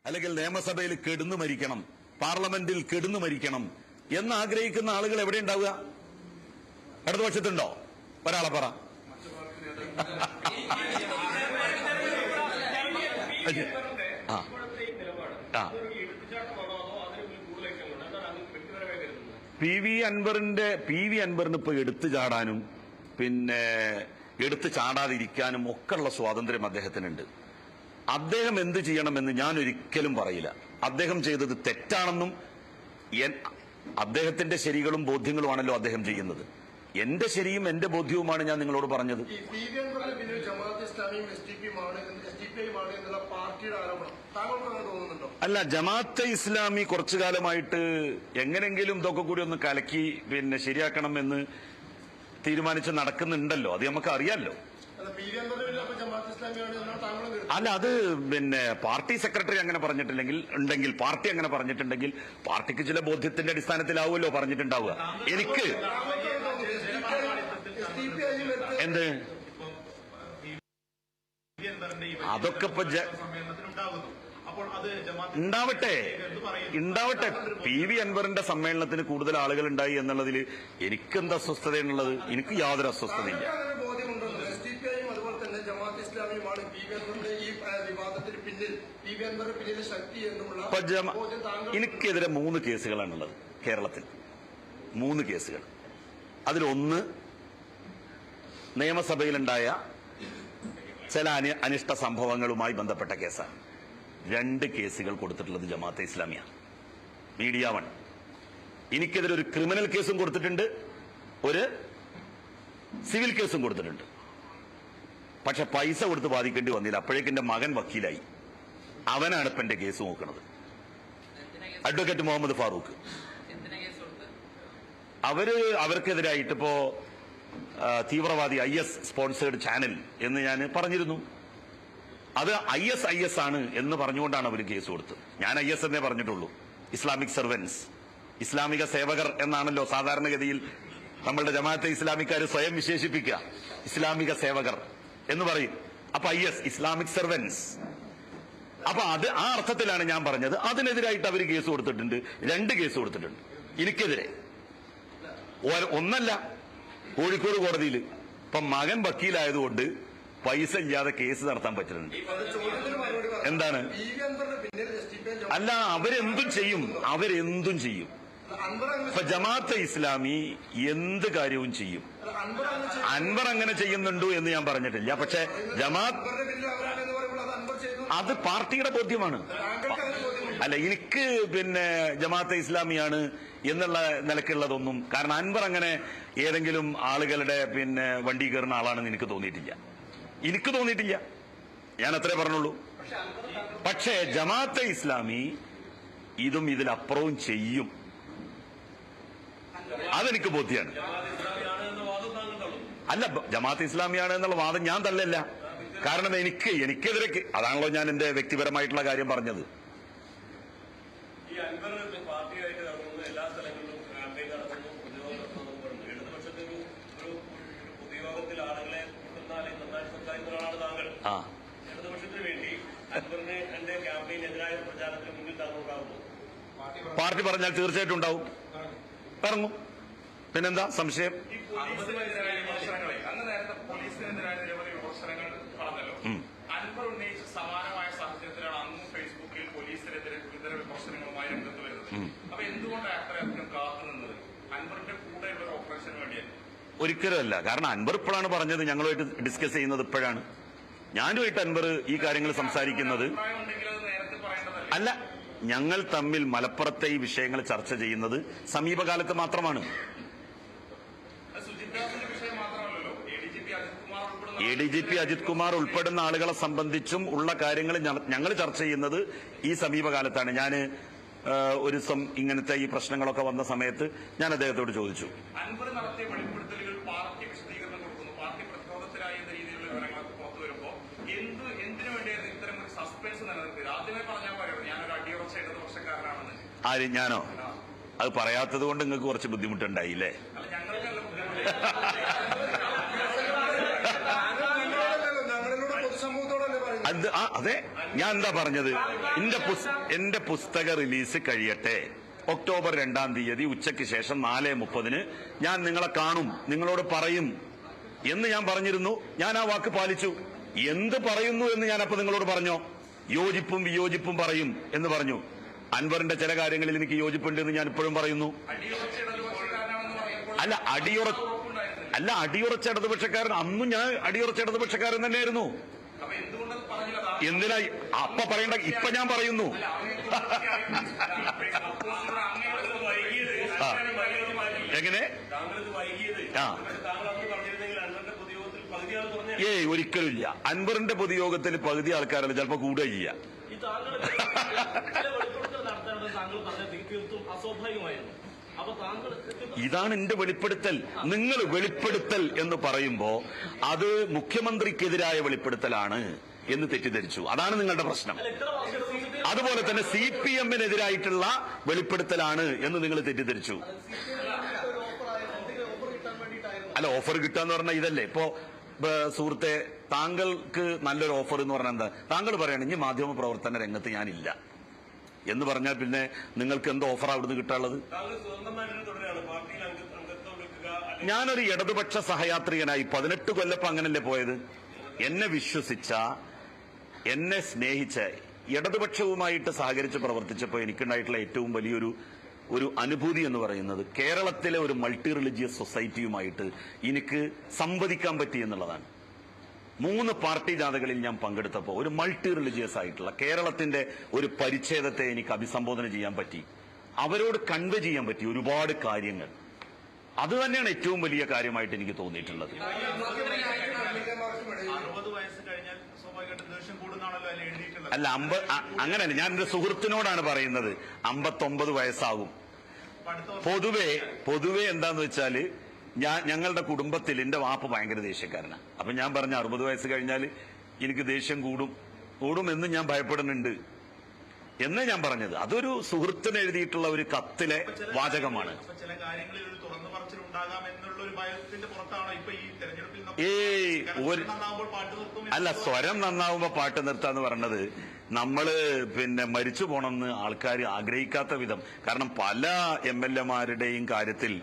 അല്ലെങ്കിൽ നിയമസഭയിൽ കെടുന്നു മരിക്കണം, പാർലമെന്റിൽ കെടുന്നു മരിക്കണം എന്നാഗ്രഹിക്കുന്ന ആളുകൾ എവിടെ ഉണ്ടാവുക? ഇടതുപക്ഷത്തുണ്ടോ? ഒരാളെ പറ. പി വി അൻവറിന് ഇപ്പൊ എടുത്തു ചാടാനും പിന്നെ എടുത്തു ചാടാതിരിക്കാനും ഒക്കെയുള്ള സ്വാതന്ത്ര്യം അദ്ദേഹത്തിനുണ്ട്. അദ്ദേഹം എന്ത് ചെയ്യണമെന്ന് ഞാൻ ഒരിക്കലും പറയില്ല. അദ്ദേഹം ചെയ്തത് തെറ്റാണെന്നും അദ്ദേഹത്തിന്റെ ശരികളും ബോധ്യങ്ങളുമാണല്ലോ അദ്ദേഹം ചെയ്യുന്നത്. എന്റെ ശരിയും എന്റെ ബോധ്യവുമാണ് ഞാൻ നിങ്ങളോട് പറഞ്ഞത്. അല്ല, ജമാഅത്തെ ഇസ്ലാമി കുറച്ചു കാലമായിട്ട് എങ്ങനെങ്കിലും ഇതൊക്കെ കൂടി ഒന്ന് കലക്കി പിന്നെ ശരിയാക്കണം എന്ന് തീരുമാനിച്ച് നടക്കുന്നുണ്ടല്ലോ. അത് നമുക്ക് അറിയാമല്ലോ. അല്ല, അത് പിന്നെ പാർട്ടി സെക്രട്ടറി അങ്ങനെ പറഞ്ഞിട്ടില്ലെങ്കിൽ പാർട്ടി അങ്ങനെ പറഞ്ഞിട്ടുണ്ടെങ്കിൽ പാർട്ടിക്ക് ചില ബോധ്യത്തിന്റെ അടിസ്ഥാനത്തിലാവുമല്ലോ പറഞ്ഞിട്ടുണ്ടാവുക. എനിക്ക് എന്ത് അതൊക്കെ ഇപ്പൊ ഉണ്ടാവട്ടെ. പി വി അൻവറിന്റെ സമ്മേളനത്തിന് കൂടുതൽ ആളുകൾ ഉണ്ടായി എന്നുള്ളതിൽ എനിക്കെന്ത് അസ്വസ്ഥതയാണുള്ളത്? എനിക്ക് യാതൊരു അസ്വസ്ഥതയില്ല. എനിക്കെതിരെ 3 കേസുകളാണുള്ളത് കേരളത്തിൽ. 3 കേസുകൾ. അതിലൊന്ന് നിയമസഭയിലുണ്ടായ ചില അനിഷ്ട സംഭവങ്ങളുമായി ബന്ധപ്പെട്ട കേസാണ്. 2 കേസുകൾ കൊടുത്തിട്ടുള്ളത് ജമാഅത്തെ ഇസ്ലാമിയാണ്. മീഡിയ 1. എനിക്കെതിരെ ഒരു ക്രിമിനൽ കേസും കൊടുത്തിട്ടുണ്ട്, ഒരു സിവിൽ കേസും കൊടുത്തിട്ടുണ്ട്. പക്ഷെ പൈസ കൊടുത്ത് ബാധിക്കേണ്ടി വന്നില്ല. അപ്പോഴേക്കും എന്റെ മകൻ വക്കീലായി. അവനാണ് ഇപ്പൊ എന്റെ കേസ് നോക്കുന്നത്. അഡ്വക്കേറ്റ് മുഹമ്മദ് ഫാറൂഖ്. അവർക്കെതിരായിട്ട് ഇപ്പോ തീവ്രവാദി IS സ്പോൺസേഡ് ചാനൽ എന്ന് ഞാൻ പറഞ്ഞിരുന്നു. അത് IS ആണ് എന്ന് പറഞ്ഞുകൊണ്ടാണ് അവർ കേസ് കൊടുത്തത്. ഞാൻ IS എന്നേ പറഞ്ഞിട്ടുള്ളൂ. ഇസ്ലാമിക് സർവൻസ്, ഇസ്ലാമിക സേവകർ എന്നാണല്ലോ സാധാരണഗതിയിൽ നമ്മളുടെ ജമാഅത്തെ ഇസ്ലാമിക്കാർ സ്വയം വിശേഷിപ്പിക്കുക. ഇസ്ലാമിക സേവകർ എന്ന് പറയും. അപ്പൊ IS ഇസ്ലാമിക് സർവൻസ്. അപ്പൊ ആ അർത്ഥത്തിലാണ് ഞാൻ പറഞ്ഞത്. അതിനെതിരായിട്ട് അവർ കേസ് കൊടുത്തിട്ടുണ്ട്. 2 കേസ് കൊടുത്തിട്ടുണ്ട് എനിക്കെതിരെ. ഒന്നല്ല, കോഴിക്കോട് കോടതിയിൽ. ഇപ്പൊ മകൻ വക്കീലായതുകൊണ്ട് പൈസ ഇല്ലാതെ കേസ് നടത്താൻ പറ്റുന്നുണ്ട്. എന്താണ്? അല്ല, അവരെന്തും ചെയ്യും. ഇപ്പൊ ജമാഅത്തെ ഇസ്ലാമി എന്ത് കാര്യവും ചെയ്യും. അൻവർ അങ്ങനെ ചെയ്യുന്നുണ്ടോ എന്ന് ഞാൻ പറഞ്ഞിട്ടില്ല. പക്ഷെ അത് പാർട്ടിയുടെ ബോധ്യമാണ്. അല്ല, എനിക്ക് പിന്നെ ജമാഅത്തെ ഇസ്ലാമിയാണ് എന്നുള്ള നിലക്കുള്ളതൊന്നും, കാരണം അൻവർ അങ്ങനെ ഏതെങ്കിലും ആളുകളുടെ പിന്നെ വണ്ടി കയറുന്ന ആളാണെന്ന് എനിക്ക് തോന്നിയിട്ടില്ല. ഞാൻ അത്രേ പറഞ്ഞുള്ളൂ. പക്ഷേ ജമാഅത്തെ ഇസ്ലാമി ഇതും ഇതിലപ്പുറവും ചെയ്യും. അതെനിക്ക് ബോധ്യമാണ്. അല്ല, ജമാഅത്ത് ഇസ്ലാമിയാണ് എന്നുള്ള വാദം ഞാൻ തള്ളല്ല. കാരണം എനിക്കെതിരെ അതാണല്ലോ ഞാൻ എന്റെ വ്യക്തിപരമായിട്ടുള്ള കാര്യം പറഞ്ഞത്. പാർട്ടി പറഞ്ഞാൽ തീർച്ചയായിട്ടും ഉണ്ടാവും, ഇറങ്ങും. പിന്നെന്താ സംശയം? അൻവർ ഉന്നയിച്ച സമാനമായ സാഹചര്യത്തിലാണ് അന്നും ഫേസ്ബുക്കിൽ പോലീസിനെതിരെ ഗുരുതര വിമർശനങ്ങളുമായി രംഗത്ത് വരുന്നത്. അപ്പൊ എന്തുകൊണ്ടാണ് അത്രയധികം കാത്തുനിന്നത്? അൻവറിന്റെ കൂടെയുള്ള ഒരു ഓപ്പറേഷന് വേണ്ടിയാണ്? ഒരിക്കലുമല്ല. കാരണം അൻവർ ഇപ്പോഴാണ് പറഞ്ഞത്, ഞങ്ങളുമായിട്ട് ഡിസ്കസ് ചെയ്യുന്നത് ഇപ്പോഴാണ്. ഞാനുമായിട്ട് അൻവർ ഈ കാര്യങ്ങൾ സംസാരിക്കുന്നത് അല്ല. ഞങ്ങൾ തമ്മിൽ മലപ്പുറത്തെ ഈ വിഷയങ്ങൾ ചർച്ച ചെയ്യുന്നത് സമീപകാലത്ത് മാത്രമാണ്. ADGP അജിത് കുമാർ ഉൾപ്പെടുന്ന ആളുകളെ സംബന്ധിച്ചും ഉള്ള കാര്യങ്ങൾ ഞങ്ങൾ ചർച്ച ചെയ്യുന്നത് ഈ സമീപകാലത്താണ്. ഞാൻ ഒരു ദിവസം ഇങ്ങനത്തെ ഈ പ്രശ്നങ്ങളൊക്കെ വന്ന സമയത്ത് ഞാൻ അദ്ദേഹത്തോട് ചോദിച്ചു. ആര്? ഞാനോ? അത് പറയാത്തത് കൊണ്ട് നിങ്ങൾക്ക് കുറച്ച് ബുദ്ധിമുട്ടുണ്ടായില്ലേ? അത് അതെ, ഞാൻ എന്താ പറഞ്ഞത്, എന്റെ പുസ്തക റിലീസ് കഴിയട്ടെ. ഒക്ടോബർ 2-ാം തീയതി ഉച്ചയ്ക്ക് ശേഷം 4:30 ഞാൻ നിങ്ങളെ കാണും, നിങ്ങളോട് പറയും എന്ന് ഞാൻ പറഞ്ഞിരുന്നു. ഞാൻ ആ വാക്ക് പാലിച്ചു. എന്ത് പറയുന്നു എന്ന് ഞാൻ അപ്പൊ നിങ്ങളോട് പറഞ്ഞോ? യോജിപ്പും വിയോജിപ്പും പറയും എന്ന് പറഞ്ഞു. അൻവറിന്റെ ചില കാര്യങ്ങളിൽ എനിക്ക് യോജിപ്പുണ്ട് എന്ന് ഞാൻ ഇപ്പോഴും പറയുന്നു. അടിയുറച്ച ഇടതുപക്ഷക്കാരൻ, അന്നും ഞാൻ അടിയുറച്ച ഇടതുപക്ഷക്കാരൻ തന്നെയായിരുന്നു. എന്തിനാ അപ്പൊ പറയണ്ട, ഇപ്പൊ ഞാൻ പറയുന്നു. എങ്ങനെ? ഒരിക്കലുമില്ല. അൻവറിന്റെ പൊതുയോഗത്തിൽ പകുതി ആൾക്കാരല്ല, ചിലപ്പോ കൂടുക ചെയ്യുക. ഇതാണ് എന്റെ വെളിപ്പെടുത്തൽ. നിങ്ങൾ വെളിപ്പെടുത്തൽ എന്ന് പറയുമ്പോ അത് മുഖ്യമന്ത്രിക്കെതിരായ വെളിപ്പെടുത്തലാണ് എന്ന് തെറ്റിദ്ധരിച്ചു. അതാണ് നിങ്ങളുടെ പ്രശ്നം. അതുപോലെ തന്നെ CPM-നെതിരായിട്ടുള്ള വെളിപ്പെടുത്തലാണ് എന്ന് നിങ്ങൾ തെറ്റിദ്ധരിച്ചു. അല്ല, ഓഫർ കിട്ടാന്ന് പറഞ്ഞാൽ ഇതല്ലേ. ഇപ്പോ സുഹൃത്തെ, താങ്കൾക്ക് നല്ലൊരു ഓഫർ എന്ന് പറഞ്ഞാൽ എന്താ? താങ്കൾ പറയണം ഇനി മാധ്യമ പ്രവർത്തന രംഗത്ത് ഞാനില്ല എന്ന് പറഞ്ഞാൽ പിന്നെ നിങ്ങൾക്ക് എന്ത് ഓഫർ അവിടുന്ന് കിട്ടാനുള്ളത്? ഞാനൊരു ഇടതുപക്ഷ സഹയാത്രികനായി 18 കൊല്ലപ്പം അങ്ങനല്ലേ പോയത്. എന്നെ വിശ്വസിച്ച, എന്നെ സ്നേഹിച്ച, ഇടതുപക്ഷവുമായിട്ട് സഹകരിച്ച് പ്രവർത്തിച്ചപ്പോൾ എനിക്കുണ്ടായിട്ടുള്ള ഏറ്റവും വലിയൊരു അനുഭൂതി എന്ന് പറയുന്നത് കേരളത്തിലെ ഒരു മൾട്ടി റിലിജിയസ് സൊസൈറ്റിയുമായിട്ട് എനിക്ക് സംവദിക്കാൻ പറ്റി എന്നുള്ളതാണ്. 3 പാർട്ടി ജാഥകളിൽ ഞാൻ പങ്കെടുത്തപ്പോൾ ഒരു മൾട്ടി റിലിജിയസ് ആയിട്ടുള്ള കേരളത്തിന്റെ ഒരു പരിച്ഛേദത്തെ എനിക്ക് അഭിസംബോധന ചെയ്യാൻ പറ്റി. അവരോട് കൺവേ ചെയ്യാൻ പറ്റി ഒരുപാട് കാര്യങ്ങൾ. അത് തന്നെയാണ് ഏറ്റവും വലിയ കാര്യമായിട്ട് എനിക്ക് തോന്നിയിട്ടുള്ളത്. അല്ല, അങ്ങനെയല്ല, ഞാൻ എന്റെ സുഹൃത്തിനോടാണ് പറയുന്നത്. 59 വയസ്സാകും. പൊതുവെ എന്താന്ന് വെച്ചാല് ഞങ്ങളുടെ കുടുംബത്തിൽ എന്റെ വാപ്പ ഭയങ്കര ദേഷ്യക്കാരനാണ്. അപ്പൊ ഞാൻ പറഞ്ഞ 60 വയസ്സ് കഴിഞ്ഞാൽ എനിക്ക് ദേഷ്യം കൂടും എന്ന് ഞാൻ ഭയപ്പെടുന്നുണ്ട് എന്ന് ഞാൻ പറഞ്ഞത്. അതൊരു സുഹൃത്തിന് എഴുതിയിട്ടുള്ള ഒരു കത്തിലെ വാചകമാണ്. അല്ല, സ്വരം നന്നാവുമ്പോ പാട്ട് നിർത്താന്ന് പറഞ്ഞത് നമ്മള് മരിച്ചു പോണമെന്ന് ആൾക്കാർ ആഗ്രഹിക്കാത്ത വിധം. കാരണം പല MLA-മാരുടെയും കാര്യത്തിൽ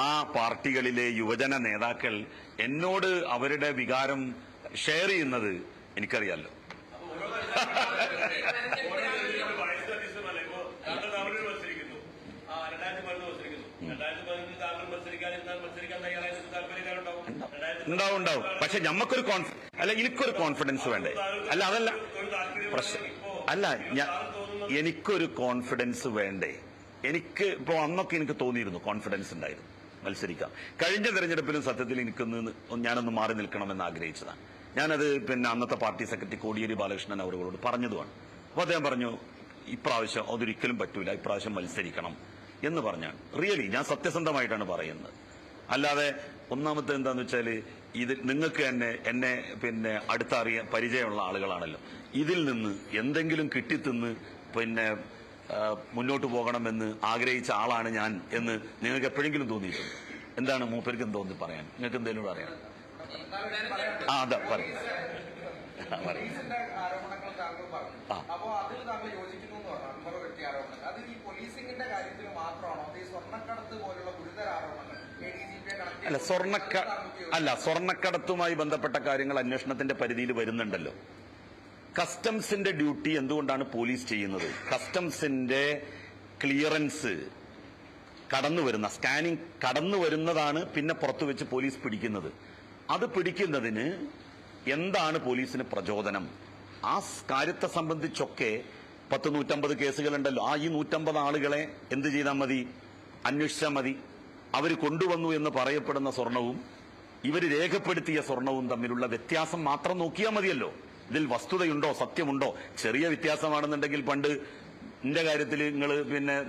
ആ പാർട്ടികളിലെ യുവജന നേതാക്കൾ എന്നോട് അവരുടെ വികാരം ഷെയർ ചെയ്യുന്നത് എനിക്കറിയാലോ. ഉണ്ടാവും. പക്ഷെ ഞമ്മക്കൊരു എനിക്കൊരു കോൺഫിഡൻസ് വേണ്ടേ? അല്ല, അതല്ല പ്രശ്നം. അല്ല, എനിക്കൊരു കോൺഫിഡൻസ് വേണ്ടേ? എനിക്ക് ഇപ്പോ അന്നൊക്കെ എനിക്ക് തോന്നിയിരുന്നു കോൺഫിഡൻസ് ഉണ്ടായിരുന്നു, മത്സരിക്കാം. കഴിഞ്ഞ തെരഞ്ഞെടുപ്പിലും സത്യത്തിൽ ഞാനൊന്ന് മാറി നിൽക്കണമെന്ന് ആഗ്രഹിച്ചതാണ്. ഞാനത് അന്നത്തെ പാർട്ടി സെക്രട്ടറി കോടിയേരി ബാലകൃഷ്ണൻ അവരോട് പറഞ്ഞതുമാണ്. അപ്പൊ അദ്ദേഹം പറഞ്ഞു, ഇപ്രാവശ്യം അതൊരിക്കലും പറ്റൂല, ഇപ്രാവശ്യം മത്സരിക്കണം എന്ന് പറഞ്ഞാണ്. റിയലി ഞാൻ സത്യസന്ധമായിട്ടാണ് പറയുന്നത്. അല്ലാതെ ഒന്നാമത്തെ എന്താന്ന് വെച്ചാല് ഇത് നിങ്ങൾക്ക് തന്നെ എന്നെ അടുത്തറിയാൻ പരിചയമുള്ള ആളുകളാണല്ലോ. ഇതിൽ നിന്ന് എന്തെങ്കിലും കിട്ടിത്തിന്ന് മുന്നോട്ട് പോകണമെന്ന് ആഗ്രഹിച്ച ആളാണ് ഞാൻ എന്ന് നിങ്ങൾക്ക് എപ്പോഴെങ്കിലും തോന്നിയിട്ടുണ്ട്? എന്താണ് മൂപ്പർക്ക് തോന്നി പറയാൻ? നിങ്ങൾക്ക് എന്തെങ്കിലും പറയാം? അതാ പറയും. അല്ല, സ്വർണ്ണക്കടത്തുമായി ബന്ധപ്പെട്ട കാര്യങ്ങൾ അന്വേഷണത്തിന്റെ പരിധിയിൽ വരുന്നുണ്ടല്ലോ. കസ്റ്റംസിന്റെ ഡ്യൂട്ടി എന്തുകൊണ്ടാണ് പോലീസ് ചെയ്യുന്നത്? കസ്റ്റംസിന്റെ ക്ലിയറൻസ് സ്കാനിങ് കടന്നു വരുന്നതാണ് പിന്നെ പുറത്തു വെച്ച് പോലീസ് പിടിക്കുന്നത്. അത് പിടിക്കുന്നതിന് എന്താണ് പോലീസിന് പ്രചോദനം? ആ കാര്യത്തെ സംബന്ധിച്ചൊക്കെ 150 കേസുകളുണ്ടല്ലോ. ഈ 150 ആളുകളെ എന്ത് ചെയ്താൽ മതി? അന്വേഷിച്ചാൽ മതി. അവർ കൊണ്ടുവന്നു എന്ന് പറയപ്പെടുന്ന സ്വർണവും ഇവർ രേഖപ്പെടുത്തിയ സ്വർണവും തമ്മിലുള്ള വ്യത്യാസം മാത്രം നോക്കിയാൽ മതിയല്ലോ. ഇതിൽ വസ്തുതയുണ്ടോ, സത്യമുണ്ടോ? ചെറിയ വ്യത്യാസമാണെന്നുണ്ടെങ്കിൽ പണ്ട് എന്റെ കാര്യത്തിൽ നിങ്ങൾ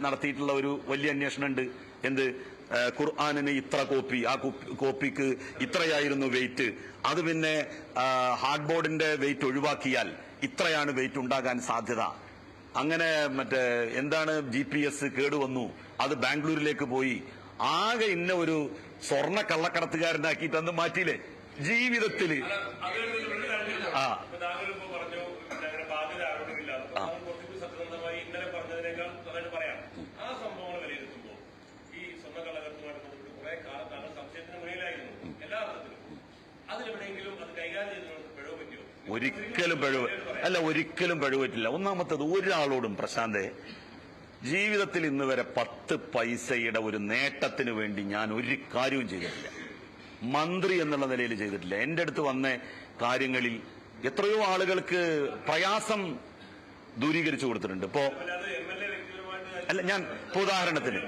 നടത്തിയിട്ടുള്ള ഒരു വലിയ അന്വേഷണം ഉണ്ട്. ഖുർആനിന് ഇത്ര കോപ്പി, ആ കോപ്പിക്ക് ഇത്രയായിരുന്നു വെയിറ്റ്, അത് ഹാർഡ് ബോർഡിന്റെ വെയിറ്റ് ഒഴിവാക്കിയാൽ ഇത്രയാണ് വെയിറ്റ് ഉണ്ടാകാൻ സാധ്യത. അങ്ങനെ GPS കേടുവന്നു, അത് ബാംഗ്ലൂരിലേക്ക് പോയി, ആകെ ഇന്ന ഒരു സ്വർണ്ണ കള്ളക്കടത്തുകാരനാക്കിയിട്ട് അന്ന് മാറ്റിയില്ലേ ജീവിതത്തില്. ഒരിക്കലും പിഴവറ്റില്ല. ഒന്നാമത്തത്, ഒരാളോടും പ്രശാന്തേ ജീവിതത്തിൽ ഇന്ന് വരെ 10 പൈസയുടെ ഒരു നേട്ടത്തിന് വേണ്ടി ഞാൻ ഒരു കാര്യവും ചെയ്തിട്ടില്ല. മന്ത്രി എന്നുള്ള നിലയിൽ ചെയ്തിട്ടില്ല. എന്റെ അടുത്ത് വന്ന കാര്യങ്ങളിൽ എത്രയോ ആളുകൾക്ക് പ്രയാസം ദൂരീകരിച്ചു കൊടുത്തിട്ടുണ്ട്. ഇപ്പോ അല്ല, ഞാൻ ഉദാഹരണത്തിന്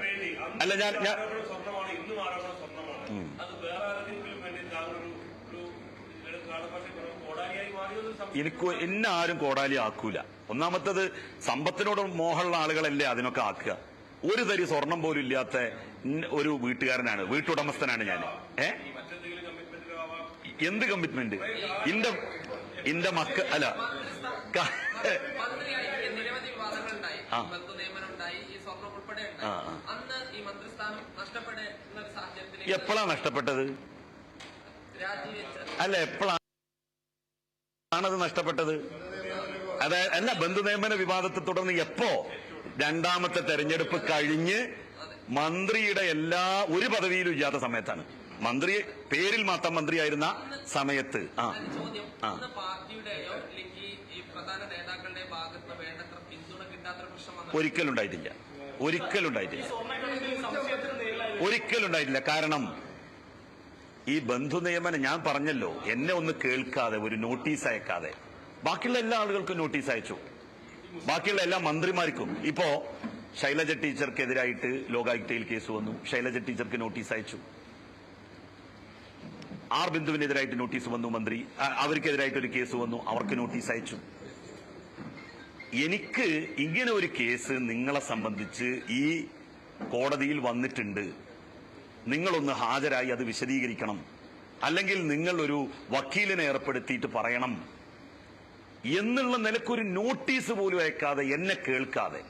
എന്നെ ആരും കോടാലി ആക്കൂല. ഒന്നാമത്തത്, സമ്പത്തിനോട് മോഹമുള്ള ആളുകളല്ലേ അതിനൊക്കെ ആക്കുക. ഒരു തരി സ്വർണം പോലും ഇല്ലാത്ത ഒരു വീട്ടുകാരനാണ്, വീട്ടുടമസ്ഥനാണ് ഞാൻ. എന്ത് കമ്മിറ്റ്മെന്റ്? ഇന്റെ മക്കൾ അല്ല എപ്പോഴാണ് നഷ്ടപ്പെട്ടത്? അല്ല, എപ്പോഴാണത് നഷ്ടപ്പെട്ടത്? അല്ല, ബന്ധുനിയമന വിവാദത്തെ തുടർന്ന് എപ്പോ? രണ്ടാമത്തെ തെരഞ്ഞെടുപ്പ് കഴിഞ്ഞ് മന്ത്രിയുടെ ഒരു പദവിയിലും ഇല്ലാത്ത സമയത്താണ്. മന്ത്രി പേരിൽ മാത്രം മന്ത്രിയായിരുന്ന സമയത്ത്. ഒരിക്കലുണ്ടായിട്ടില്ല. കാരണം ഈ ബന്ധുനിയമനം, ഞാൻ പറഞ്ഞല്ലോ, എന്നെ ഒന്ന് കേൾക്കാതെ ഒരു നോട്ടീസ് അയക്കാതെ ബാക്കിയുള്ള എല്ലാ ആളുകൾക്കും നോട്ടീസ് അയച്ചു. ബാക്കിയുള്ള എല്ലാ മന്ത്രിമാർക്കും. ഇപ്പോ ശൈലജ ടീച്ചർക്കെതിരായിട്ട് ലോകായുക്തയിൽ കേസ് വന്നു. ശൈലജ ടീച്ചർക്ക് നോട്ടീസ് അയച്ചു. ആർ ബിന്ദുവിനെതിരായിട്ട് നോട്ടീസ് വന്നു. മന്ത്രി അവർക്കെതിരായിട്ടൊരു കേസ് വന്നു, അവർക്ക് നോട്ടീസ് അയച്ചു. എനിക്ക് ഇങ്ങനെ ഒരു കേസ് നിങ്ങളെ സംബന്ധിച്ച് ഈ കോടതിയിൽ വന്നിട്ടുണ്ട്, നിങ്ങളൊന്ന് ഹാജരായി അത് വിശദീകരിക്കണം, അല്ലെങ്കിൽ നിങ്ങൾ ഒരു വക്കീലിനെ ഏർപ്പെടുത്തിയിട്ട് പറയണം എന്നുള്ള നിലക്കൊരു നോട്ടീസ് പോലും അയക്കാതെ, എന്നെ കേൾക്കാതെ,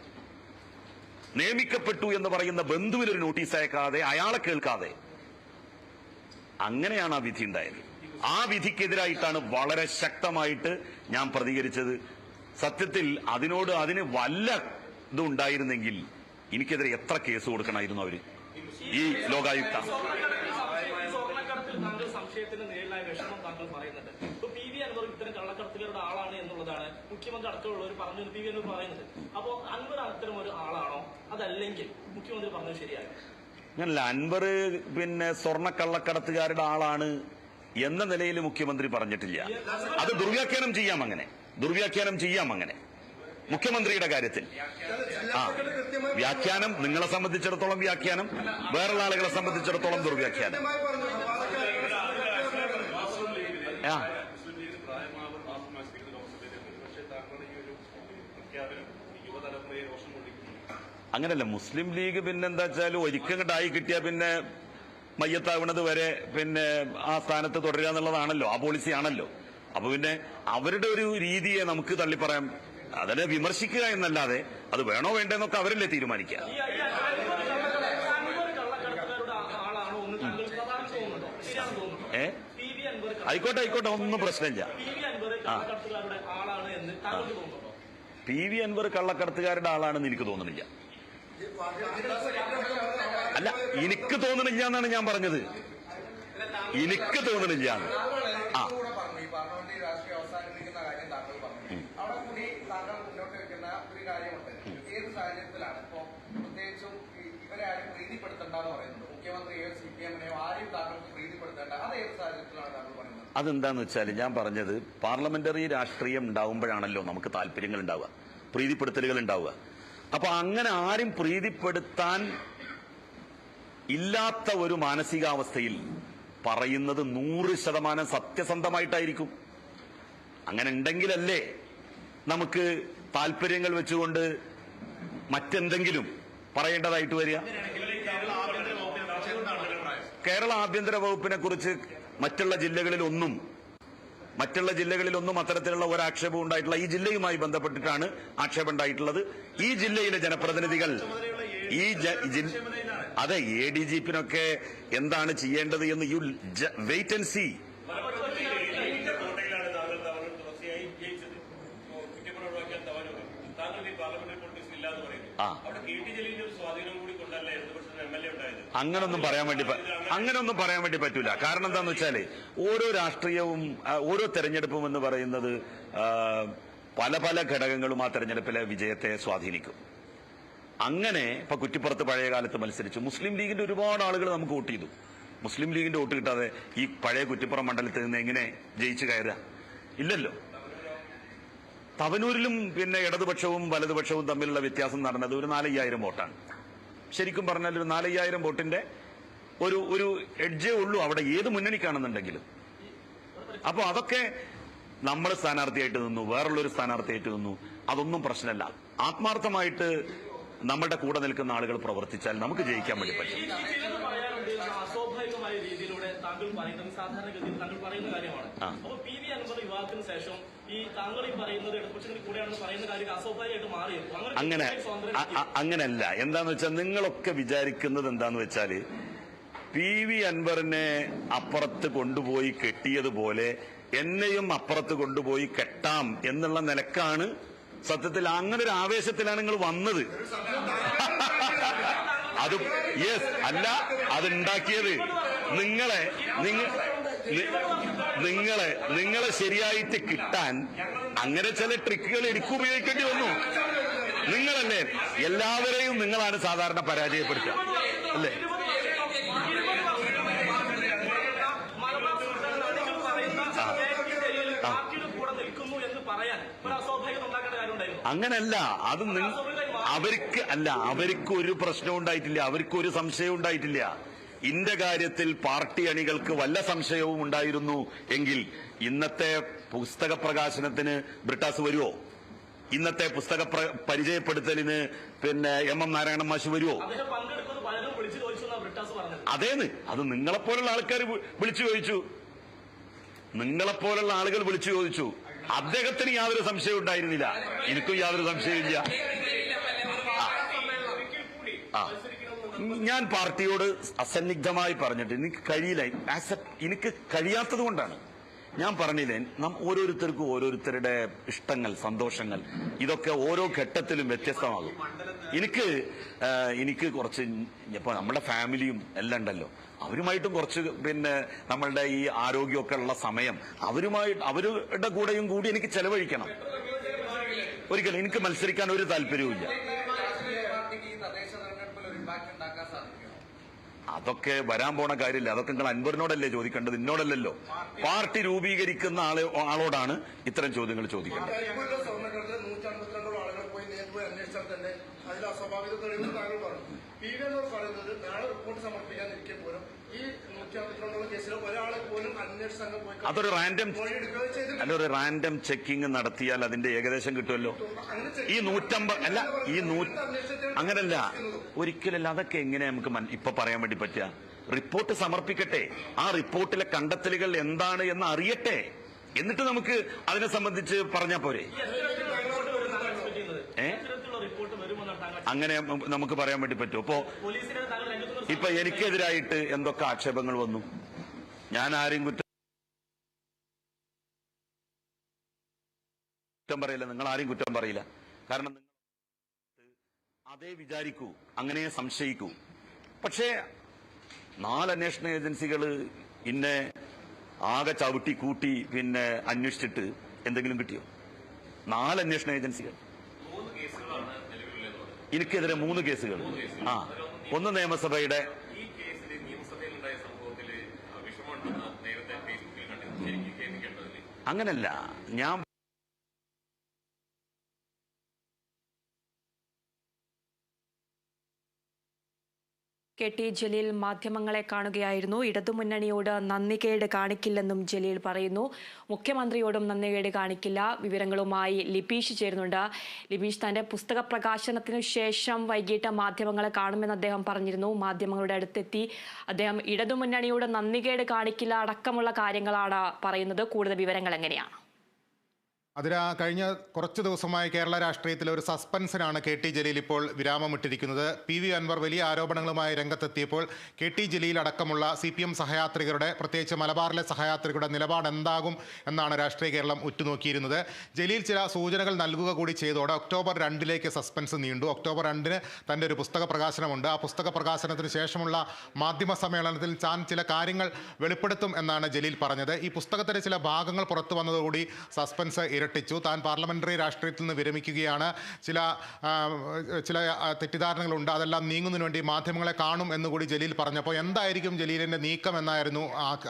നിയമിക്കപ്പെട്ടു എന്ന് പറയുന്ന ബന്ധുവിനൊരു നോട്ടീസ് അയക്കാതെ, അയാളെ കേൾക്കാതെ, അങ്ങനെയാണ് ആ വിധി ഉണ്ടായത്. ആ വിധിക്കെതിരായിട്ടാണ് വളരെ ശക്തമായിട്ട് ഞാൻ പ്രതികരിച്ചത്. സത്യത്തിൽ അതിന് വല്ല ഇതുണ്ടായിരുന്നെങ്കിൽ എനിക്കെതിരെ എത്ര കേസ് കൊടുക്കണമായിരുന്നു അവര്, ഈ ലോകായുക്ത. സംശയത്തിന് നേരിലായ വിഷമം താങ്കൾ പറയുന്നുണ്ട്. ഇപ്പൊ PV അൻവർ ഇത്തരം കള്ളക്കടത്തുകാരുടെ ആളാണ് എന്നുള്ളതാണ് മുഖ്യമന്ത്രി അടക്കമുള്ളവർ പറഞ്ഞു. PV അൻവർ പറയുന്നത്, അപ്പോ അൻവർ അത്തരം ഒരു ആളാണോ, അതല്ലെങ്കിൽ മുഖ്യമന്ത്രി പറഞ്ഞത് ശരിയായോ? അങ്ങനല്ല, അൻവർ സ്വർണ്ണക്കള്ളക്കടത്തുകാരുടെ ആളാണ് എന്ന നിലയിൽ മുഖ്യമന്ത്രി പറഞ്ഞിട്ടില്ല. അത് ദുർവ്യാഖ്യാനം ചെയ്യാം അങ്ങനെ മുഖ്യമന്ത്രിയുടെ കാര്യത്തിൽ. വ്യാഖ്യാനം നിങ്ങളെ സംബന്ധിച്ചിടത്തോളം വ്യാഖ്യാനം, വേറുള്ള ആളുകളെ സംബന്ധിച്ചിടത്തോളം ദുർവ്യാഖ്യാനം. അങ്ങനല്ല, മുസ്ലിം ലീഗ് പിന്നെന്താ വെച്ചാൽ ഒരിക്കൽ ആയി കിട്ടിയാ പിന്നെ മയ്യത്താവുന്നത് വരെ പിന്നെ ആ സ്ഥാനത്ത് തുടരുക എന്നുള്ളതാണല്ലോ, ആ പോളിസി ആണല്ലോ. അപ്പൊ പിന്നെ അവരുടെ ഒരു രീതിയെ നമുക്ക് തള്ളിപ്പറയാം, അതിനെ വിമർശിക്കുക എന്നല്ലാതെ അത് വേണോ വേണ്ടെന്നൊക്കെ അവരല്ലേ തീരുമാനിക്കുക. ആയിക്കോട്ടെ, ഒന്നും പ്രശ്നമില്ല. PV അൻവർ കള്ളക്കടത്തുകാരുടെ ആളാണെന്ന് എനിക്ക് തോന്നുന്നില്ല. അല്ല, എനിക്ക് തോന്നണില്ല എന്നാണ് ഞാൻ പറഞ്ഞത്. എനിക്ക് തോന്നണില്ല. അതെന്താന്ന് വെച്ചാൽ, ഞാൻ പറഞ്ഞത് പാർലമെന്ററി രാഷ്ട്രീയം ഉണ്ടാവുമ്പോഴാണല്ലോ നമുക്ക് താല്പര്യങ്ങൾ ഉണ്ടാവുക, പ്രീതിപ്പെടുത്തലുകൾ ഉണ്ടാവുക. അപ്പൊ അങ്ങനെ ആരും പ്രീതിപ്പെടുത്താൻ ഇല്ലാത്ത ഒരു മാനസികാവസ്ഥയിൽ പറയുന്നത് 100% സത്യസന്ധമായിട്ടായിരിക്കും. അങ്ങനെ ഉണ്ടെങ്കിലല്ലേ നമുക്ക് താല്പര്യങ്ങൾ വെച്ചുകൊണ്ട് മറ്റെന്തെങ്കിലും പറയേണ്ടതായിട്ട് വരിക. കേരള ആഭ്യന്തര വകുപ്പിനെ കുറിച്ച് മറ്റുള്ള ജില്ലകളിലൊന്നും അത്തരത്തിലുള്ള ഒരാക്ഷേപം ഉണ്ടായിട്ടില്ല. ഈ ജില്ലയുമായി ബന്ധപ്പെട്ടിട്ടാണ് ആക്ഷേപം ഉണ്ടായിട്ടുള്ളത്. ഈ ജില്ലയിലെ ജനപ്രതിനിധികൾ അതെ, ADGP-നൊക്കെ എന്താണ് ചെയ്യേണ്ടത് എന്ന് യു വെയിറ്റ് ആൻഡ് സീ. ഇല്ല എന്ന് പറയുന്നു. ആ അവിടെ KT ജലീലിന്റെ ഒരു സ്വാധീനം കൂടി കൊണ്ടല്ല ഇടതുപക്ഷത്തിന് MLA ഉണ്ടായത്. അങ്ങനൊന്നും പറയാൻ വേണ്ടി പറ്റൂല. കാരണം എന്താന്ന് വെച്ചാല് ഓരോ രാഷ്ട്രീയവും ഓരോ തെരഞ്ഞെടുപ്പും എന്ന് പറയുന്നത് പല പല ഘടകങ്ങളും ആ തെരഞ്ഞെടുപ്പിലെ വിജയത്തെ സ്വാധീനിക്കും. അങ്ങനെ ഇപ്പൊ കുറ്റിപ്പുറത്ത് പഴയ കാലത്ത് മത്സരിച്ചു മുസ്ലിം ലീഗിന്റെ ഒരുപാട് ആളുകൾ നമുക്ക് വോട്ട് ചെയ്തു. മുസ്ലിം ലീഗിന്റെ വോട്ട് കിട്ടാതെ ഈ പഴയ കുറ്റിപ്പുറം മണ്ഡലത്തിൽ നിന്ന് എങ്ങനെ ജയിച്ചു കയറുക? ഇല്ലല്ലോ. തവനൂരിലും പിന്നെ ഇടതുപക്ഷവും വലതുപക്ഷവും തമ്മിലുള്ള വ്യത്യാസം നടന്നത് ഒരു 4,500 വോട്ടാണ്. ശരിക്കും പറഞ്ഞാൽ ഒരു 4,500 വോട്ടിന്റെ ഒരു എഡ്ജേ ഉള്ളൂ അവിടെ ഏത് മുന്നണിക്കാണെന്നുണ്ടെങ്കിലും. അപ്പൊ അതൊക്കെ നമ്മൾ സ്ഥാനാർത്ഥിയായിട്ട് നിന്നു, വേറുള്ളൊരു സ്ഥാനാർത്ഥിയായിട്ട് നിന്നു, അതൊന്നും പ്രശ്നമല്ല. ആത്മാർത്ഥമായിട്ട് നമ്മളുടെ കൂടെ നിൽക്കുന്ന ആളുകൾ പ്രവർത്തിച്ചാൽ നമുക്ക് ജയിക്കാൻ വേണ്ടി പറ്റും. അസ്വാഭാവികമായ രീതിയിലൂടെ താങ്കൾ പറയുന്നത് സാധാരണഗതിയിൽ താങ്കൾ പറയുന്ന കാര്യമാണ്. അപ്പോൾ PV അൻവർ വിവാഹത്തിന് ശേഷം ഈ താങ്കൾ ഈ പറയുന്നത് ഇടതുപക്ഷത്തിന് കൂടെയാണെന്ന് പറയുന്ന കാര്യം അസ്വാഭാവികമായിട്ട് മാറിയത് അങ്ങനെയല്ല. എന്താന്ന് വെച്ചാൽ നിങ്ങളൊക്കെ വിചാരിക്കുന്നത് എന്താന്ന് വെച്ചാല് PV അൻവറിനെ അപ്പുറത്ത് കൊണ്ടുപോയി കെട്ടിയതുപോലെ എന്നെയും അപ്പുറത്ത് കൊണ്ടുപോയി കെട്ടാം എന്നുള്ള നിലക്കാണ് സത്യത്തിൽ. അങ്ങനെ ഒരു ആവേശത്തിലാണ് നിങ്ങൾ വന്നത്. അത് അല്ല, അതുണ്ടാക്കിയത് നിങ്ങളെ ശരിയായിട്ട് കിട്ടാൻ അങ്ങനെ ചില ട്രിക്കുകൾ എനിക്ക് ഉപയോഗിക്കേണ്ടി വന്നു. നിങ്ങളല്ലേ എല്ലാവരെയും നിങ്ങളാണ് സാധാരണ പരാജയപ്പെടുത്തുക അല്ലേ? അങ്ങനല്ല. അത് അവർക്ക് ഒരു പ്രശ്നവും ഉണ്ടായിട്ടില്ല, അവർക്ക് ഒരു സംശയവും ഉണ്ടായിട്ടില്ല. ഇന്റെ കാര്യത്തിൽ പാർട്ടി അണികൾക്ക് വല്ല സംശയവും ഉണ്ടായിരുന്നു എങ്കിൽ ഇന്നത്തെ പുസ്തക പ്രകാശനത്തിന് ബ്രിട്ടാസ് വരുവോ? ഇന്നത്തെ പുസ്തക പരിചയപ്പെടുത്തലിന് പിന്നെ MM നാരായണൻ മാഷ് വരുവോ? അതേന്ന്. അത് നിങ്ങളെപ്പോലുള്ള ആൾക്കാർ വിളിച്ചു ചോദിച്ചു, നിങ്ങളെപ്പോലുള്ള ആളുകൾ വിളിച്ചു ചോദിച്ചു. അദ്ദേഹത്തിന് യാതൊരു സംശയവും ഉണ്ടായിരുന്നില്ല, എനിക്കും യാതൊരു സംശയമില്ല. ഞാൻ പാർട്ടിയോട് അസന്നിഗ്ധമായി പറഞ്ഞിട്ട് എനിക്ക് കഴിയില്ല, എനിക്ക് കഴിയാത്തത് കൊണ്ടാണ് ഞാൻ പറഞ്ഞില്ലേ. ഓരോരുത്തർക്കും ഓരോരുത്തരുടെ ഇഷ്ടങ്ങൾ, സന്തോഷങ്ങൾ, ഇതൊക്കെ ഓരോ ഘട്ടത്തിലും വ്യത്യസ്തമാകും. എനിക്ക് കുറച്ച് ഇപ്പൊ നമ്മുടെ ഫാമിലിയും എല്ലാം ഉണ്ടല്ലോ, അവരുമായിട്ടും കുറച്ച് പിന്നെ നമ്മളുടെ ഈ ആരോഗ്യമൊക്കെ ഉള്ള സമയം അവരുടെ കൂടെയും കൂടി എനിക്ക് ചെലവഴിക്കണം. ഒരിക്കലും എനിക്ക് മത്സരിക്കാൻ ഒരു താല്പര്യവുമില്ല. അതൊക്കെ വരാൻ പോണ കാര്യമില്ല. അതൊക്കെ നിങ്ങൾ അൻവറിനോടല്ലേ ചോദിക്കേണ്ടത്, എന്നോടല്ലല്ലോ. പാർട്ടി രൂപീകരിക്കുന്ന ആളോടാണ് ഇത്തരം ചോദ്യങ്ങൾ ചോദിക്കേണ്ടത്. അതൊരു റാൻഡം ചെക്കിങ് നടത്തിയാൽ അതിന്റെ ഏകദേശം കിട്ടുമല്ലോ. ഈ 150 അല്ല, അങ്ങനല്ല, ഒരിക്കലല്ല. അതൊക്കെ എങ്ങനെ നമുക്ക് ഇപ്പൊ പറയാൻ വേണ്ടി പറ്റുക? റിപ്പോർട്ട് സമർപ്പിക്കട്ടെ, ആ റിപ്പോർട്ടിലെ കണ്ടെത്തലുകൾ എന്താണ് എന്ന് അറിയട്ടെ, എന്നിട്ട് നമുക്ക് അതിനെ സംബന്ധിച്ച് പറഞ്ഞാ പോരെ. അങ്ങനെ നമുക്ക് പറയാൻ വേണ്ടി പറ്റുമോ? ഇപ്പൊ എനിക്കെതിരായിട്ട് എന്തൊക്കെ ആക്ഷേപങ്ങൾ വന്നു. ഞാൻ ആരെയും കുറ്റം പറയില്ല, നിങ്ങൾ ആരെയും കുറ്റം പറയില്ല. കാരണം നിങ്ങൾ അതേ വിചാരിക്കൂ, അങ്ങനെ സംശയിക്കൂ. പക്ഷേ 4 അന്വേഷണ ഏജൻസികൾ ഇന്നെ ആകെ ചവിട്ടി കൂട്ടി പിന്നെ അന്വേഷിച്ചിട്ട് എന്തെങ്കിലും കിട്ടിയോ? 4 അന്വേഷണ ഏജൻസികൾ. എനിക്കെതിരെ 3 കേസുകൾ. ഒന്ന് നിയമസഭയുടെ. അങ്ങനല്ല, ഞാൻ KT ജലീൽ മാധ്യമങ്ങളെ കാണുകയായിരുന്നു. ഇടതുമുന്നണിയോട് നന്ദികേട് കാണിക്കില്ലെന്നും ജലീൽ പറയുന്നു. മുഖ്യമന്ത്രിയോടും നന്ദികേട് കാണിക്കില്ല. വിവരങ്ങളുമായി ലിബീഷ് ചേരുന്നുണ്ട്. ലിബീഷ്, തന്റെ പുസ്തക പ്രകാശനത്തിനു ശേഷം വൈകിട്ട് മാധ്യമങ്ങളെ കാണുമെന്ന് അദ്ദേഹം പറഞ്ഞിരുന്നു. മാധ്യമങ്ങളുടെ അടുത്തെത്തി അദ്ദേഹം ഇടതുമുന്നണിയോട് നന്ദികേട് കാണിക്കില്ല അടക്കമുള്ള കാര്യങ്ങളാണ് പറയുന്നത്. കൂടുതൽ വിവരങ്ങൾ എങ്ങനെയാണ്? അതിന് കഴിഞ്ഞ കുറച്ച് ദിവസമായി കേരള രാഷ്ട്രീയത്തിൽ ഒരു സസ്പെൻസിനാണ് കെ.ടി. ജലീൽ ഇപ്പോൾ വിരാമമിട്ടിരിക്കുന്നത്. പി.വി. അൻവർ വലിയ ആരോപണങ്ങളുമായി രംഗത്തെത്തിയപ്പോൾ കെ.ടി. ജലീൽ അടക്കമുള്ള CPM സഹയാത്രികരുടെ, പ്രത്യേകിച്ച് മലബാറിലെ സഹയാത്രികരുടെ നിലപാട് എന്താകും എന്നാണ് രാഷ്ട്രീയ കേരളം ഉറ്റുനോക്കിയിരുന്നത്. ജലീൽ ചില സൂചനകൾ നൽകുക കൂടി ചെയ്തോടെ ഒക്ടോബർ 2 സസ്പെൻസ് നീണ്ടു. ഒക്ടോബർ 2 തൻ്റെ ഒരു പുസ്തക പ്രകാശനമുണ്ട്. ആ പുസ്തക പ്രകാശനത്തിന് ശേഷമുള്ള മാധ്യമ സമ്മേളനത്തിൽ താൻ ചില കാര്യങ്ങൾ വെളിപ്പെടുത്തും എന്നാണ് ജലീൽ പറഞ്ഞത്. ഈ പുസ്തകത്തിൻ്റെ ചില ഭാഗങ്ങൾ പുറത്തു വന്നതോടുകൂടി സസ്പെൻസ് ഇരട്ടിച്ചു. താൻ പാർലമെന്ററി രാഷ്ട്രീയത്തിൽ നിന്ന് വിരമിക്കുകയാണ്, ചില തെറ്റിദ്ധാരണകളുണ്ട്, അതെല്ലാം നീങ്ങുന്നതിന് വേണ്ടി മാധ്യമങ്ങളെ കാണും എന്നുകൂടി ജലീൽ പറഞ്ഞപ്പോൾ എന്തായിരിക്കും ജലീലിൻ്റെ നീക്കം എന്നായിരുന്നു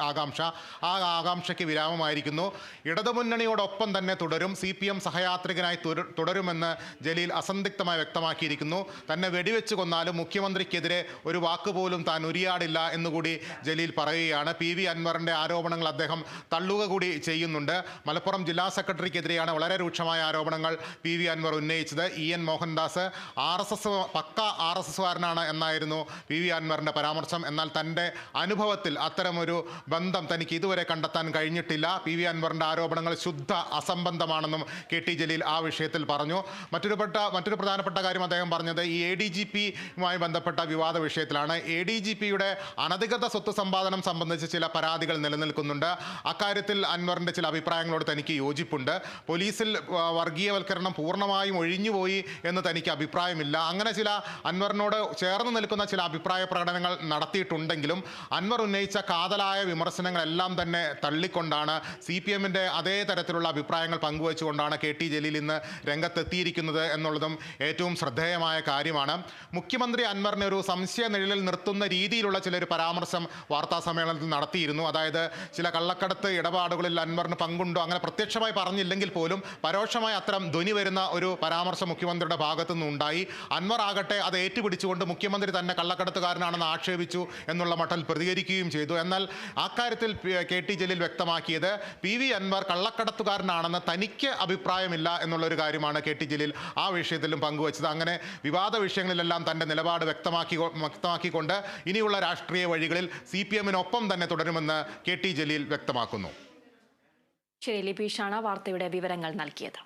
ആകാംക്ഷ. ആ ആകാംക്ഷയ്ക്ക് വിരാമമായിരിക്കുന്നു. ഇടതുമുന്നണിയോടൊപ്പം തന്നെ തുടരും, CPM സഹയാത്രികനായി തുടരുമെന്ന് ജലീൽ അസന്ദിഗ്ധമായി വ്യക്തമാക്കിയിരിക്കുന്നു. തന്നെ വെടിവെച്ച് കൊന്നാലും മുഖ്യമന്ത്രിക്കെതിരെ ഒരു വാക്കുപോലും താൻ ഉരിയാടില്ല എന്നുകൂടി ജലീൽ പറയുകയാണ്. പി.വി. അൻവറിൻ്റെ ആരോപണങ്ങൾ അദ്ദേഹം തള്ളുക കൂടി ചെയ്യുന്നുണ്ട്. മലപ്പുറം ജില്ലാ സെക്രട്ടറിക്കെതിരെയാണ് വളരെ രൂക്ഷമായ ആരോപണങ്ങൾ പി.വി. അൻവർ ഉന്നയിച്ചത്. EN മോഹൻദാസ് പക്ക RSSകാരനാണ് എന്നായിരുന്നു പി.വി. അൻവറിൻ്റെ പരാമർശം. എന്നാൽ തൻ്റെ അനുഭവത്തിൽ അത്തരമൊരു ബന്ധം തനിക്ക് ഇതുവരെ കണ്ടെത്താൻ കഴിഞ്ഞിട്ടില്ല. പി.വി. അൻവറിൻ്റെ ആരോപണങ്ങൾ ശുദ്ധ അസംബന്ധമാണെന്നും കെ.ടി. ജലീൽ ആ വിഷയത്തിൽ പറഞ്ഞു. മറ്റൊരു പ്രധാനപ്പെട്ട കാര്യം അദ്ദേഹം പറഞ്ഞത് ഈ ADGPയുമായി ബന്ധപ്പെട്ട വിവാദ വിഷയത്തിലാണ്. ADGPയുടെ അനധികൃത സ്വത്ത് സമ്പാദനം സംബന്ധിച്ച് ചില പരാതികൾ നിലനിൽക്കുന്നുണ്ട്. അക്കാര്യത്തിൽ അൻവറിൻ്റെ ചില അഭിപ്രായങ്ങളോട് തനിക്ക് യോജിപ്പുണ്ട്. പോലീസിൽ വർഗീയവൽക്കരണം പൂർണ്ണമായും ഒഴിഞ്ഞുപോയി എന്ന് തനിക്ക് അഭിപ്രായമില്ല. അങ്ങനെ ചില അൻവറിനോട് ചേർന്ന് നിൽക്കുന്ന ചില അഭിപ്രായ പ്രകടനങ്ങൾ നടത്തിയിട്ടുണ്ടെങ്കിലും അൻവർ ഉന്നയിച്ച കാതലായ വിമർശനങ്ങളെല്ലാം തന്നെ തള്ളിക്കൊണ്ടാണ്, CPMൻ്റെ അതേ തരത്തിലുള്ള അഭിപ്രായങ്ങൾ പങ്കുവച്ചുകൊണ്ടാണ് കെ.ടി. ജലീൽ ഇന്ന് രംഗത്തെത്തിയിരിക്കുന്നത് എന്നുള്ളതും ഏറ്റവും ശ്രദ്ധേയമായ കാര്യമാണ്. മുഖ്യമന്ത്രി അൻവറിനെ ഒരു സംശയ നിഴലിൽ നിർത്തുന്ന രീതിയിലുള്ള ചിലൊരു പരാമർശം വാർത്താ സമ്മേളനത്തിൽ നടത്തിയിരുന്നു. അതായത് ചില കള്ളക്കടത്ത് ഇടപാടുകളിൽ അൻവറിന് പങ്കുണ്ടോ, അങ്ങനെ പ്രത്യക്ഷമായി പറഞ്ഞില്ലെങ്കിൽ പോലും പരോക്ഷമായി അത്തരം ധ്വനി വരുന്ന ഒരു പരാമർശം മുഖ്യമന്ത്രിയുടെ ഭാഗത്തു നിന്നുണ്ടായി. അൻവർ ആകട്ടെ അത് ഏറ്റുപിടിച്ചുകൊണ്ട് മുഖ്യമന്ത്രി തന്നെ കള്ളക്കടത്തുകാരനാണെന്ന് ആക്ഷേപിച്ചു എന്നുള്ള മട്ടിൽ പ്രതികരിക്കുകയും ചെയ്തു. എന്നാൽ അക്കാര്യത്തിൽ കെ.ടി. ജലീൽ വ്യക്തമാക്കിയത് പി.വി. അൻവർ കള്ളക്കടത്തുകാരനാണെന്ന് തനിക്ക് അഭിപ്രായമില്ല എന്നുള്ളൊരു കാര്യമാണ് കെ.ടി. ജലീൽ ആ വിഷയത്തിലും പങ്കുവച്ചത്. അങ്ങനെ വിവാദ വിഷയങ്ങളിലെല്ലാം തൻ്റെ നിലപാട് വ്യക്തമാക്കിക്കൊണ്ട് ഇനിയുള്ള രാഷ്ട്രീയ വഴികളിൽ CPMനൊപ്പം തന്നെ തുടരുമെന്ന് കെ.ടി. ജലീൽ വ്യക്തമാക്കുന്നു. ശരി, ലിപീഷാണ് വാർത്തയുടെ വിവരങ്ങൾ നൽകിയത്.